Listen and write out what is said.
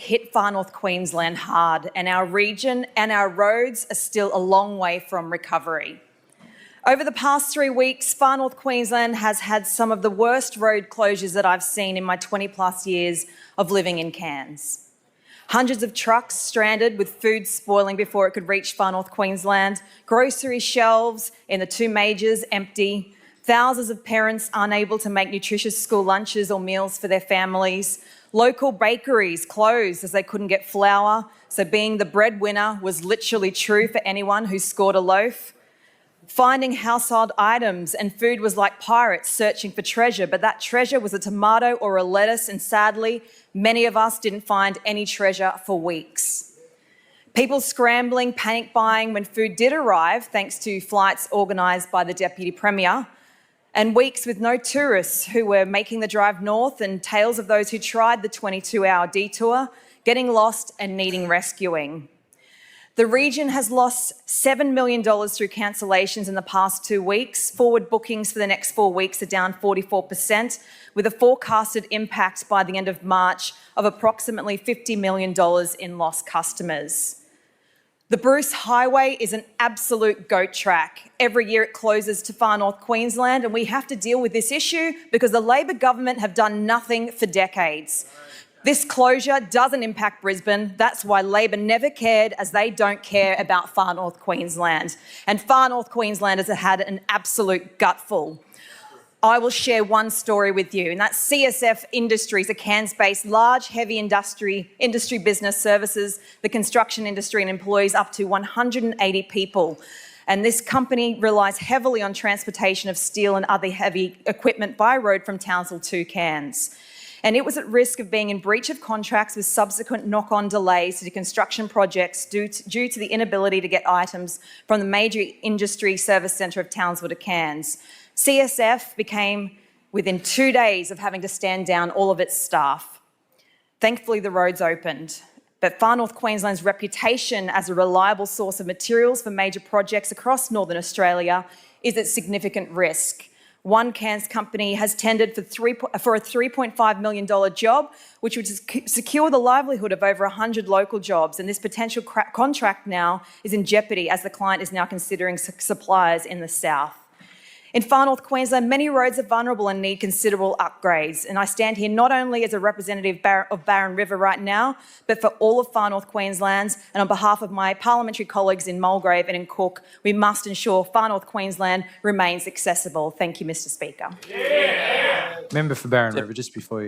hit Far North Queensland hard, and our region and our roads are still a long way from recovery. Over the past 3 weeks, Far North Queensland has had some of the worst road closures that I've seen in my 20+ years of living in Cairns. Hundreds of trucks stranded with food spoiling before it could reach Far North Queensland, grocery shelves in the 2 majors empty, thousands of parents unable to make nutritious school lunches or meals for their families, local bakeries closed as they couldn't get flour, so being the breadwinner was literally true for anyone who scored a loaf. Finding household items and food was like pirates searching for treasure, but that treasure was a tomato or a lettuce, and sadly, many of us didn't find any treasure for weeks. People scrambling, panic buying when food did arrive, thanks to flights organised by the Deputy Premier, and weeks with no tourists who were making the drive north, and tales of those who tried the 22-hour detour, getting lost and needing rescuing. The region has lost $7 million through cancellations in the past 2 weeks. Forward bookings for the next 4 weeks are down 44%, with a forecasted impact by the end of March of approximately $50 million in lost customers. The Bruce Highway is an absolute goat track. Every year it closes to Far North Queensland, and we have to deal with this issue because the Labor government have done nothing for decades. This closure doesn't impact Brisbane. That's why Labor never cared, as they don't care about Far North Queensland. And Far North Queenslanders have had an absolute gutful. I will share one story with you, and that's CSF Industries, a Cairns-based large, heavy industry business services the construction industry and employs up to 180 people. And this company relies heavily on transportation of steel and other heavy equipment by road from Townsville to Cairns. And it was at risk of being in breach of contracts with subsequent knock-on delays to construction projects due to the inability to get items from the major industry service centre of Townsville to Cairns. CSF became within 2 days of having to stand down all of its staff. Thankfully, the roads opened, but Far North Queensland's reputation as a reliable source of materials for major projects across Northern Australia is at significant risk. One Cairns company has tendered for a $3.5 million job, which would secure the livelihood of over 100 local jobs, and this potential contract now is in jeopardy as the client is now considering suppliers in the south. In Far North Queensland, many roads are vulnerable and need considerable upgrades, and I stand here not only as a representative of Barron River right now, but for all of Far North Queensland, and on behalf of my parliamentary colleagues in Mulgrave and in Cook, we must ensure Far North Queensland remains accessible. Thank you, Mr Speaker. Member for Barron River, just before you